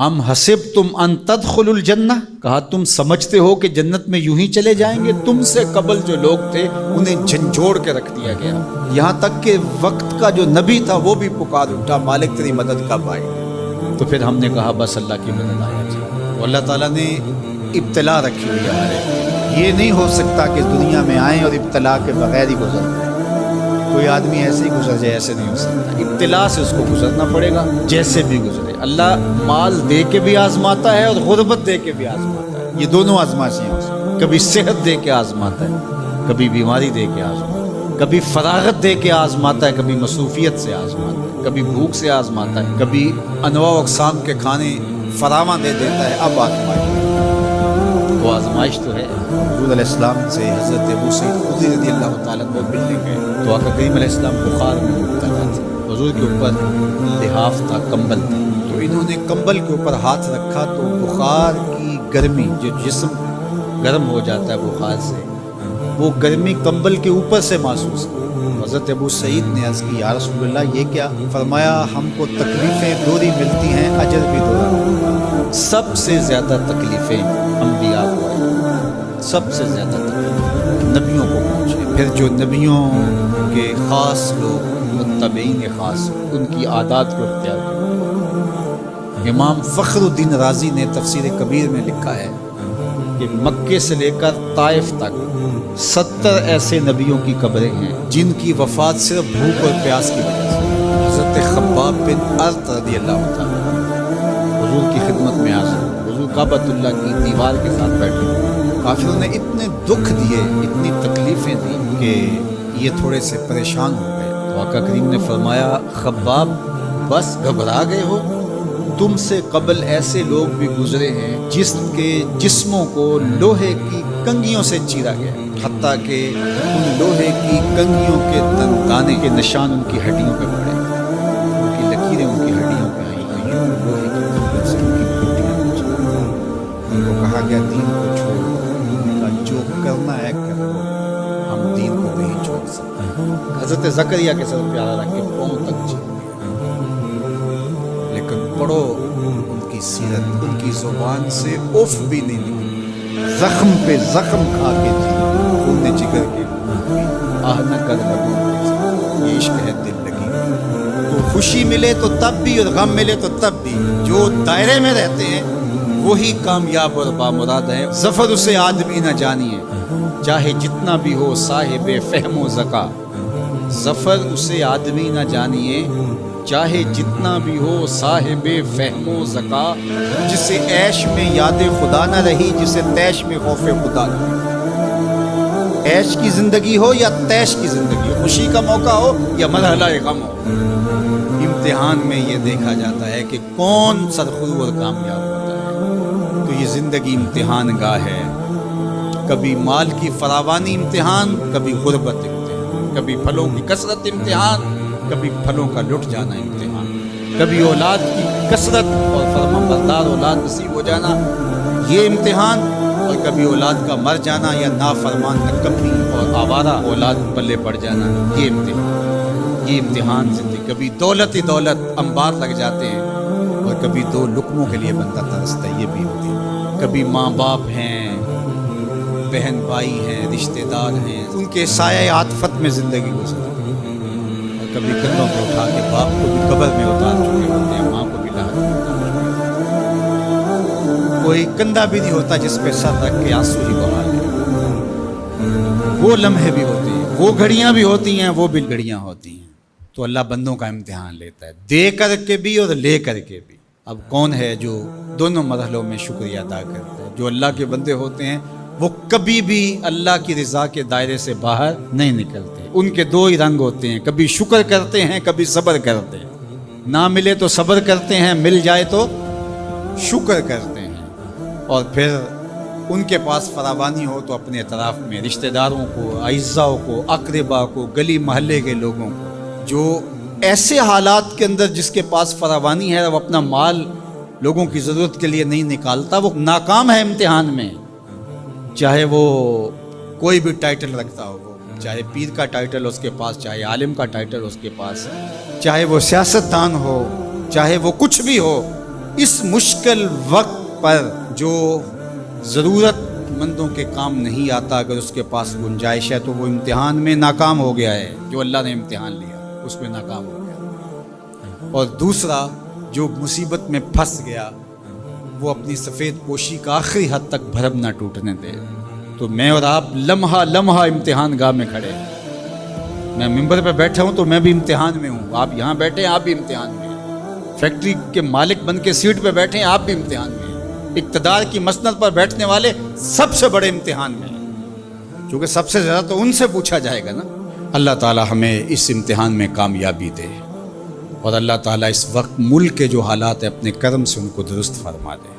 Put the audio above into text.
ام حسبتم ان تدخلوا الجنہ، کہا تم سمجھتے ہو کہ جنت میں یوں ہی چلے جائیں گے؟ تم سے قبل جو لوگ تھے انہیں جھنجھوڑ کے رکھ دیا گیا، یہاں تک کہ وقت کا جو نبی تھا وہ بھی پکار اٹھا مالک تیری مدد کب آئے؟ تو پھر ہم نے کہا بس اللہ کی مدد آیا جائے۔ تو اللہ تعالیٰ نے ابتلا رکھی ہوئی ہے ہمارے، یہ نہیں ہو سکتا کہ دنیا میں آئیں اور ابتلا کے بغیر ہی گزر جائے۔ کوئی آدمی ایسے ہی گزر جائے، ایسے نہیں ہو سکتا، ابتلا سے اس کو گزرنا پڑے گا جیسے بھی گزرے۔ اللہ مال دے کے بھی آزماتا ہے اور غربت دے کے بھی آزماتا ہے، یہ دونوں آزمائشیں ہیں۔ کبھی صحت دے کے آزماتا ہے، کبھی بیماری دے کے آزماتا ہے، کبھی فراغت دے کے آزماتا ہے، کبھی مصروفیت سے آزماتا ہے، کبھی بھوک سے آزماتا ہے، کبھی انواع و اقسام کے کھانے فراواں دے دیتا ہے۔ اب آزمائش، وہ آزمائش تو ہے۔ حضور علیہ السلام سے حضرت ابو سعید خدری رضی اللہ تعالیٰ عنہ ملنے گئے تو آقا کریم علیہ السلام بخار میں مبتلا تھے، حضور کے اوپر لحاف تھا، کمبل تھا، تو انہوں نے کمبل کے اوپر ہاتھ رکھا تو بخار کی گرمی، جو جسم گرم ہو جاتا ہے بخار سے، وہ گرمی کمبل کے اوپر سے محسوس ہوئی۔ حضرت ابو سعید نے عرض کی یا رسول اللہ یہ کیا؟ فرمایا ہم کو تکلیفیں دوہری ملتی ہیں، اجر بھی دوہرا۔ سب سے زیادہ تکلیفیں انبیاء کو آئی، سب سے زیادہ تکلیفیں نبیوں کو پہنچے، پھر جو نبیوں کے خاص لوگ متبعین خاص ان کی عادات کو اختیار کیا۔ امام فخر الدین رازی نے تفسیر کبیر میں لکھا ہے کہ مکے سے لے کر طائف تک 70 ایسے نبیوں کی قبریں ہیں جن کی وفات صرف بھوک اور پیاس کی وجہ سے۔ حضرت خباب بن ارت رضی اللہ تعالیٰ حضور کی خدمت میں حاضر، حضور کعبۃ اللہ کی دیوار کے ساتھ بیٹھے، کافروں نے اتنے دکھ دیے، اتنی تکلیفیں دی کہ یہ تھوڑے سے پریشان ہو گئے۔ تو آقا کریم نے فرمایا خباب بس گھبرا گئے ہو؟ تم سے قبل ایسے لوگ بھی گزرے ہیں جس کے جسموں کو لوہے کی کنگھیوں سے چیرا گیا، حتیٰ کہ ان لوہے کی کنگھیوں کے دانے کے نشان ان کی ہڈیوں پہ پڑے، ان کی لکیریں ان کی ہڈیوں پہ آئی ہیں، یوں لوہے کی کنگھیوں سے ان کی ہڈیاں پہنچی۔ ان کو کہا گیا دین کو چھوڑو، ان کا جو کرنا ہے کرو، ہم دین کو نہیں چھوڑ سکتے۔ حضرت زکریا کے سر پیارا رکھ کے پاؤں تک چل، لیکن پڑھو ان کی سیرت، ان کی زبان سے اف بھی نہیں نکلی، زخم پہ زخم کھا کے جی، خون جگر کے آہ نہ کر لگوں، یہ عشق ہے دل لگی۔ تو خوشی ملے تو تب بھی اور غم ملے تو تب بھی، جو دائرے میں رہتے ہیں وہی کامیاب اور بامراد ہے۔ ظفر اسے آدمی نہ جانیے چاہے جتنا بھی ہو صاحب فہم و ذکا، ظفر اسے آدمی نہ جانیے چاہے جتنا بھی ہو صاحب فہم و ذکا، جسے عیش میں یاد خدا نہ رہی، جسے تیش میں خوف خدا نہ رہی۔ عیش کی زندگی ہو یا تیش کی زندگی ہو، خوشی کا موقع ہو یا مرحلہ غم ہو، امتحان میں یہ دیکھا جاتا ہے کہ کون سرخرو اور کامیاب ہوتا ہے۔ تو یہ زندگی امتحان گاہ ہے، کبھی مال کی فراوانی امتحان، کبھی غربت امتحان، کبھی پھلوں کی کثرت امتحان، کبھی پھلوں کا لٹ جانا امتحان، کبھی اولاد کی کثرت اور فرمانبردار اولاد نصیب ہو جانا یہ امتحان، اور کبھی اولاد کا مر جانا یا نافرمان نکمی اور آوارہ اولاد پلے پڑ جانا یہ امتحان۔ یہ امتحان زندگی، کبھی دولت ہی دولت انبار لگ جاتے ہیں، اور کبھی دو لقموں کے لیے بندہ ترستا ہے، یہ بھی امتحان۔ کبھی ماں باپ ہیں، بہن بھائی ہیں، رشتہ دار ہیں، ان کے سایہ عاطفت میں زندگی گزرتی ہے، اور کبھی کندھوں پہ اٹھا کے باپ کو بھی قبر میں اتار چکے ہوتے ہیں، ماں کو بھی لاحق میں اتار چکے ہوتے ہیں۔ کوئی کندھا بھی نہیں ہوتا جس پہ سر رکھ کے آنسو ہی بہا لے۔ وہ لمحے بھی ہوتے ہیں، وہ گھڑیاں بھی ہوتی ہیں، وہ بھی گھڑیاں ہوتی ہیں۔ تو اللہ بندوں کا امتحان لیتا ہے، دے کر کے بھی اور لے کر کے بھی۔ اب کون ہے جو دونوں مرحلوں میں شکریہ ادا کرتا ہے؟ جو اللہ کے بندے ہوتے ہیں وہ کبھی بھی اللہ کی رضا کے دائرے سے باہر نہیں نکلتے۔ ان کے دو ہی رنگ ہوتے ہیں، کبھی شکر کرتے ہیں، کبھی صبر کرتے ہیں۔ نہ ملے تو صبر کرتے ہیں، مل جائے تو شکر کرتے ہیں۔ اور پھر ان کے پاس فراوانی ہو تو اپنے اطراف میں رشتہ داروں کو، اعزاؤں کو، اقربا کو، گلی محلے کے لوگوں کو، جو ایسے حالات کے اندر جس کے پاس فراوانی ہے وہ اپنا مال لوگوں کی ضرورت کے لیے نہیں نکالتا، وہ ناکام ہے امتحان میں۔ چاہے وہ کوئی بھی ٹائٹل رکھتا ہو، چاہے پیر کا ٹائٹل اس کے پاس، چاہے عالم کا ٹائٹل اس کے پاس، چاہے وہ سیاستدان ہو، چاہے وہ کچھ بھی ہو، اس مشکل وقت پر جو ضرورت مندوں کے کام نہیں آتا، اگر اس کے پاس گنجائش ہے تو وہ امتحان میں ناکام ہو گیا ہے. جو اللہ نے امتحان لیا اس میں ناکام ہو گیا. اور دوسرا جو مصیبت میں پھنس گیا وہ اپنی سفید پوشی کا آخری حد تک بھرم نہ ٹوٹنے دے. تو میں اور آپ لمحہ لمحہ امتحان گاہ میں کھڑے ہیں. میں ممبر پہ بیٹھا ہوں تو میں بھی امتحان میں ہوں، آپ یہاں بیٹھے ہیں آپ بھی امتحان میں ہیں، فیکٹری کے مالک بن کے سیٹ پہ بیٹھے ہیں آپ بھی امتحان میں ہیں، اقتدار کی مسند پر بیٹھنے والے سب سے بڑے امتحان میں ہیں، کیونکہ سب سے زیادہ تو ان سے پوچھا جائے گا نا. اللہ تعالی ہمیں اس امتحان میں کامیابی دے، اور اللہ تعالیٰ اس وقت ملک کے جو حالات ہیں اپنے کرم سے ان کو درست فرما دے.